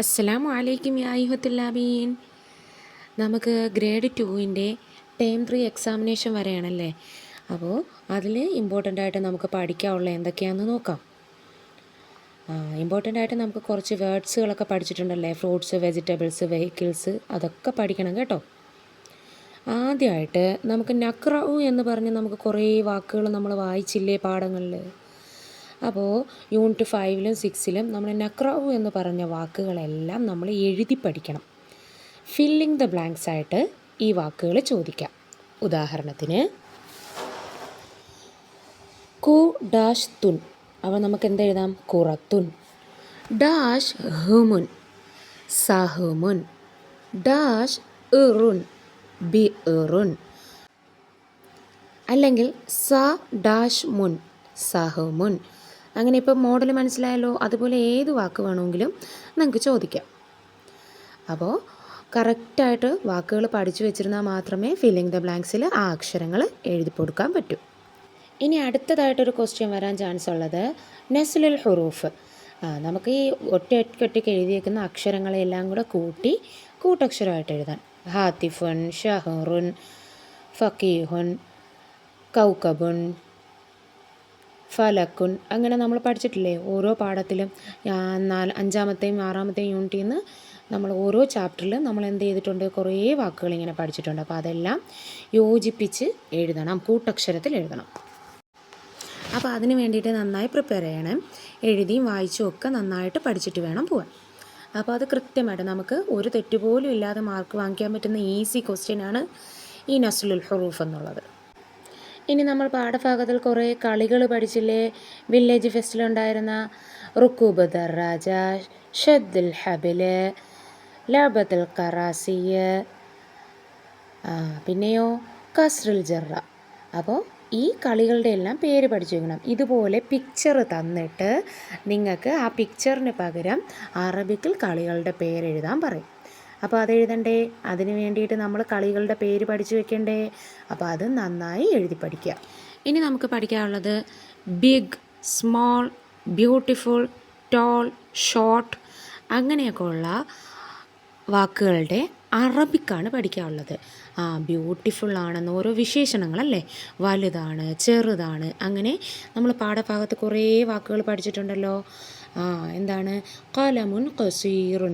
അസ്സലാമു അലൈക്കും യാ അയ്യുഹത്തുല്ലാബീൻ. നമുക്ക് ഗ്രേഡ് 2ൻ്റെ ടേം 3 എക്സാമിനേഷൻ വരെയാണല്ലേ. അപ്പോൾ അതിൽ ഇമ്പോർട്ടൻ്റ് ആയിട്ട് നമുക്ക് പഠിക്കാനുള്ള എന്തൊക്കെയാണെന്ന് നോക്കാം. ഇമ്പോർട്ടൻ്റ് ആയിട്ട് നമുക്ക് കുറച്ച് വേർഡ്സുകളൊക്കെ പഠിച്ചിട്ടുണ്ടല്ലേ. ഫ്രൂട്ട്സ്, വെജിറ്റബിൾസ്, വെഹിക്കിൾസ്, അതൊക്കെ പഠിക്കണം കേട്ടോ. ആദ്യമായിട്ട് നമുക്ക് നക്റഉ എന്ന് പറഞ്ഞ് നമുക്ക് കുറേ വാക്കുകൾ നമ്മൾ വായിച്ചില്ലേ പാഠങ്ങളിൽ. അപ്പോൾ യൂണിറ്റ് 5ലും 6ലും നമ്മൾ നക്റഉ എന്ന് പറഞ്ഞ വാക്കുകളെല്ലാം നമ്മൾ എഴുതി പഠിക്കണം. ഫില്ലിംഗ് ദ ബ്ലാങ്ക്സ് ആയിട്ട് ഈ വാക്കുകൾ ചോദിക്കാം. ഉദാഹരണത്തിന് കു ഡാഷ് തുൻ, അപ്പോൾ നമുക്ക് എന്തെഴുതാം? കുറത്തുൻ. ഡാഷ് ഹുമുൻ, സഹുമുൻ. ഡാഷ് ഇറുൻ, ബി ഇറുൻ. അല്ലെങ്കിൽ സ ഡാഷ് മുൻ, സഹുമുൻ. അങ്ങനെ ഇപ്പോൾ മോഡൽ മനസ്സിലായല്ലോ. അതുപോലെ ഏത് വാക്ക് വേണമെങ്കിലും നമുക്ക് ചോദിക്കാം. അപ്പോൾ കറക്റ്റായിട്ട് വാക്കുകൾ പഠിച്ചു വെച്ചിരുന്നാൽ മാത്രമേ ഫില്ലിംഗ് ദ ബ്ലാങ്ക്സിൽ ആ അക്ഷരങ്ങൾ എഴുതി കൊടുക്കാൻ പറ്റൂ. ഇനി അടുത്തതായിട്ടൊരു ക്വസ്റ്റ്യൻ വരാൻ ചാൻസ് ഉള്ളത് നസ്ലുൽ ഹുറൂഫ്. നമുക്ക് ഈ ഒറ്റയ്ക്ക് എഴുതിയേക്കുന്ന അക്ഷരങ്ങളെല്ലാം കൂടെ കൂട്ടി കൂട്ടക്ഷരമായിട്ട് എഴുതാൻ. ഹാത്തിഫുൻ, ഷഹറുൻ, ഫക്കീഹുൻ, കൗക്കബുൻ, ഫലക്കുൻ. അങ്ങനെ നമ്മൾ പഠിച്ചിട്ടില്ലേ ഓരോ പാഠത്തിലും. 5-ാമത്തെയും 6-ാമത്തെയും യൂണിറ്റിൽ നിന്ന് നമ്മൾ ഓരോ ചാപ്റ്ററിലും നമ്മൾ എന്ത് ചെയ്തിട്ടുണ്ട്? കുറേ വാക്കുകൾ ഇങ്ങനെ പഠിച്ചിട്ടുണ്ട്. അപ്പോൾ അതെല്ലാം യോജിപ്പിച്ച് എഴുതണം, കൂട്ടക്ഷരത്തിൽ എഴുതണം. അപ്പോൾ അതിന് വേണ്ടിയിട്ട് നന്നായി പ്രിപ്പയർ ചെയ്യണം. എഴുതിയും വായിച്ചും ഒക്കെ നന്നായിട്ട് പഠിച്ചിട്ട് വേണം പോകാൻ. അപ്പോൾ അത് കൃത്യമായിട്ട് നമുക്ക് ഒരു തെറ്റുപോലും ഇല്ലാതെ മാർക്ക് വാങ്ങിക്കാൻ പറ്റുന്ന ഈസി ക്വസ്റ്റ്യനാണ് ഈ നസ്ലുൽ ഹുറൂഫ് എന്നുള്ളത്. ഇനി നമ്മൾ പാഠഭാഗത്തിൽ കുറേ കളികൾ പഠിച്ചില്ലേ. വില്ലേജ് ഫെസ്റ്റിലുണ്ടായിരുന്ന റുക്കൂബ് ദറാജ, ഷദ്ദുൽ ഹബില്, ലഅബത്തുൽ ഖറാസിയ്, പിന്നെയോ കസ്റുൽ ജറ. അപ്പോൾ ഈ കളികളുടെ എല്ലാം പേര് പഠിച്ചു വെക്കണം. ഇതുപോലെ പിക്ചർ തന്നിട്ട് നിങ്ങൾക്ക് ആ പിക്ചറിന് പകരം അറബിക്കിൽ കളികളുടെ പേരെഴുതാൻ പറയും. അപ്പോൾ അതെഴുതണ്ടേ? അതിന് വേണ്ടിയിട്ട് നമ്മൾ കളികളുടെ പേര് പഠിച്ചു വെക്കണ്ടേ? അപ്പോൾ അത് നന്നായി എഴുതി പഠിക്കുക. ഇനി നമുക്ക് പഠിക്കാനുള്ളത് big, small, beautiful, tall, short അങ്ങനെയൊക്കെ ഉള്ള വാക്കുകളുടെ അറബിക്കാണ് പഠിക്കാനുള്ളത്. ബ്യൂട്ടിഫുൾ ആണെന്ന് ഓരോ വിശേഷണങ്ങളല്ലേ, വലുതാണ്, ചെറുതാണ്, അങ്ങനെ നമ്മൾ പാഠഭാഗത്ത് കുറേ വാക്കുകൾ പഠിച്ചിട്ടുണ്ടല്ലോ. എന്താണ്? കലമുൻ ഖസീറുൻ,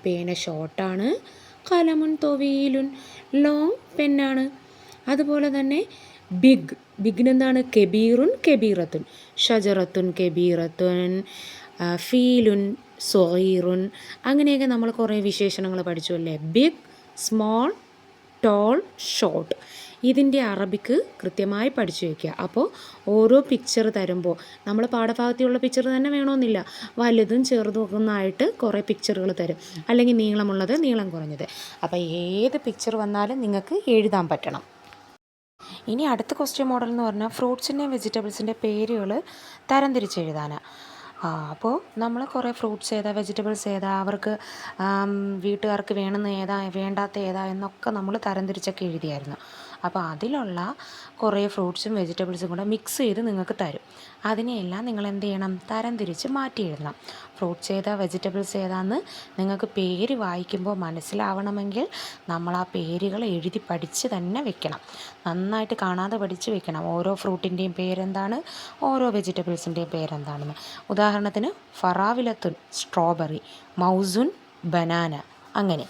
പേന ഷോർട്ടാണ്. കലമുൻ തൊവീലുൻ, ലോങ് പെന്നാണ്. അതുപോലെ തന്നെ ബിഗിനെന്താണ്? കെബീറുൻ കെബീറത്തുൻ, ഷജറത്തുൻ കെബീറത്തുൻ, ഫീലുൻ സൊഗീറുൻ. അങ്ങനെയൊക്കെ നമ്മൾ കുറേ വിശേഷണങ്ങൾ പഠിച്ചു അല്ലേ. Big, small, tall, short. ഇതിൻ്റെ അറബിക്ക് കൃത്യമായി പഠിച്ചു വയ്ക്കുക. അപ്പോൾ ഓരോ പിക്ചർ തരുമ്പോൾ നമ്മൾ പാഠഭാഗത്തിലുള്ള പിക്ചർ തന്നെ വേണമെന്നില്ല, വലുതും ചെറുതും ഒന്നായിട്ട് കുറേ പിക്ചറുകൾ തരും. അല്ലെങ്കിൽ നീളമുള്ളത്, നീളം കുറഞ്ഞത്. അപ്പോൾ ഏത് പിക്ചർ വന്നാലും നിങ്ങൾക്ക് എഴുതാൻ പറ്റണം. ഇനി അടുത്ത ക്വസ്റ്റ്യൻ മോഡൽ എന്ന് പറഞ്ഞാൽ ഫ്രൂട്ട്സിൻ്റെയും വെജിറ്റബിൾസിൻ്റെ പേരുകൾ തരംതിരിച്ചെഴുതാനാണ്. അപ്പോൾ നമ്മൾ കുറേ ഫ്രൂട്ട്സ് ഏതാ, വെജിറ്റബിൾസ് ഏതാ, അവർക്ക് വീട്ടുകാർക്ക് വേണമെന്ന് ഏതാ, വേണ്ടാത്ത ഏതാ എന്നൊക്കെ നമ്മൾ തരംതിരിച്ചൊക്കെ എഴുതിയായിരുന്നു. അപ്പോൾ അതിലുള്ള കുറേ ഫ്രൂട്ട്സും വെജിറ്റബിൾസും കൂടെ മിക്സ് ചെയ്ത് നിങ്ങൾക്ക് തരും. അതിനെയെല്ലാം നിങ്ങൾ എന്ത് ചെയ്യണം? തരംതിരിച്ച് മാറ്റി എഴുതണം. ഫ്രൂട്ട്സ് ഏതാ, വെജിറ്റബിൾസ് ഏതാന്ന് നിങ്ങൾക്ക് പേര് വായിക്കുമ്പോൾ മനസ്സിലാവണമെങ്കിൽ നമ്മൾ ആ പേരുകൾ എഴുതി പഠിച്ച് തന്നെ വെക്കണം. നന്നായിട്ട് കാണാതെ പഠിച്ച് വെക്കണം. ഓരോ ഫ്രൂട്ടിൻ്റെയും പേരെന്താണ്, ഓരോ വെജിറ്റബിൾസിൻ്റെയും പേരെന്താണെന്ന്. ഉദാഹരണത്തിന് ഫറാവിലത്തുൻ സ്ട്രോബെറി, മൗസുൻ ബനാന. അങ്ങനെ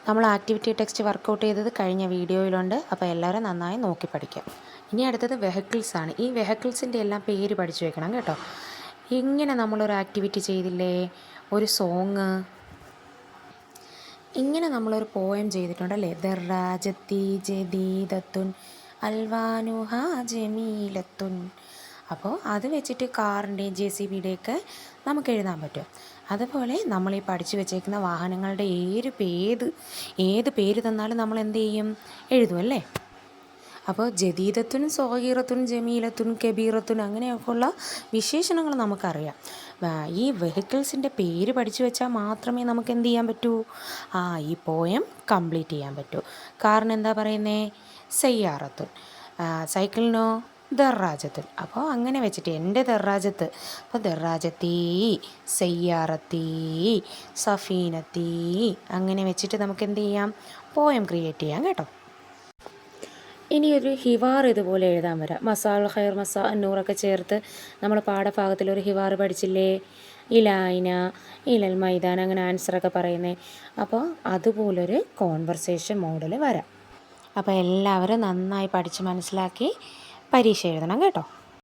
നമ്മൾ ആക്ടിവിറ്റി ടെക്സ്റ്റ് വർക്കൗട്ട് ചെയ്തത് കഴിഞ്ഞ വീഡിയോയിലുണ്ട്. അപ്പോൾ എല്ലാവരും നന്നായി നോക്കി പഠിക്കാം. ഇനി അടുത്തത് വെഹിക്കിൾസാണ്. ഈ വെഹിക്കിൾസിൻ്റെ എല്ലാം പേര് പഠിച്ചു വെക്കണം കേട്ടോ. ഇങ്ങനെ നമ്മളൊരു ആക്ടിവിറ്റി ചെയ്തില്ലേ, ഒരു സോങ്, ഇങ്ങനെ നമ്മളൊരു പോയം ചെയ്തിട്ടുണ്ടല്ലേ. ദറാജത്തി ജദീദത്തുൻ അൽവാനുഹ ജമീലത്തുൻ. അപ്പോൾ അത് വെച്ചിട്ട് കാറിൻ്റെയും JCBയുടെയൊക്കെ നമുക്ക് എഴുതാൻ പറ്റും. അതുപോലെ നമ്മൾ ഈ പഠിച്ചു വെച്ചേക്കുന്ന വാഹനങ്ങളുടെ ഏത് പേര് തന്നാലും നമ്മൾ എന്ത് ചെയ്യും? എഴുതുമല്ലേ. അപ്പോൾ ജദീദത്തുൻ, സോഗീറത്തുൻ, ജമീലത്തുൻ, കബീറത്തുൻ അങ്ങനെയൊക്കെയുള്ള വിശേഷണങ്ങൾ നമുക്കറിയാം. ഈ വെഹിക്കിൾസിൻ്റെ പേര് പഠിച്ചു വെച്ചാൽ മാത്രമേ നമുക്ക് എന്ത് ചെയ്യാൻ പറ്റൂ? ഈ പോയം കംപ്ലീറ്റ് ചെയ്യാൻ പറ്റൂ. കാറിന് എന്താ പറയുന്നത്? സയ്യാറത്തുൻ. സൈക്കിളിനോ? ദറാജത്തുൽ. അപ്പോൾ അങ്ങനെ വെച്ചിട്ട് എൻ്റെ ദറാജത്ത്, അപ്പോൾ ദറാജത്തീ, സയ്യാറത്തീ, സഫീനത്തീ, അങ്ങനെ വെച്ചിട്ട് നമുക്ക് എന്ത് ചെയ്യാം, പോയം ക്രിയേറ്റ് ചെയ്യാം കേട്ടോ. ഇനി ഒരു ഹിവാർ ഇതുപോലെ എഴുതാൻ വരാം. മസാൽ ഖൈർ മസാ അന്നൂറൊക്കെ ചേർത്ത് നമ്മൾ പാഠഭാഗത്തിൽ ഒരു ഹിവാർ പഠിച്ചില്ലേ, ഇലായിന, ഇലൽ മൈതാൻ, അങ്ങനെ ആൻസറൊക്കെ പറയുന്നത്. അപ്പോൾ അതുപോലൊരു കോൺവെർസേഷൻ മോഡൽ വരാം. അപ്പോൾ എല്ലാവരും നന്നായി പഠിച്ച് മനസ്സിലാക്കി പരീക്ഷ എഴുതണം കേട്ടോ.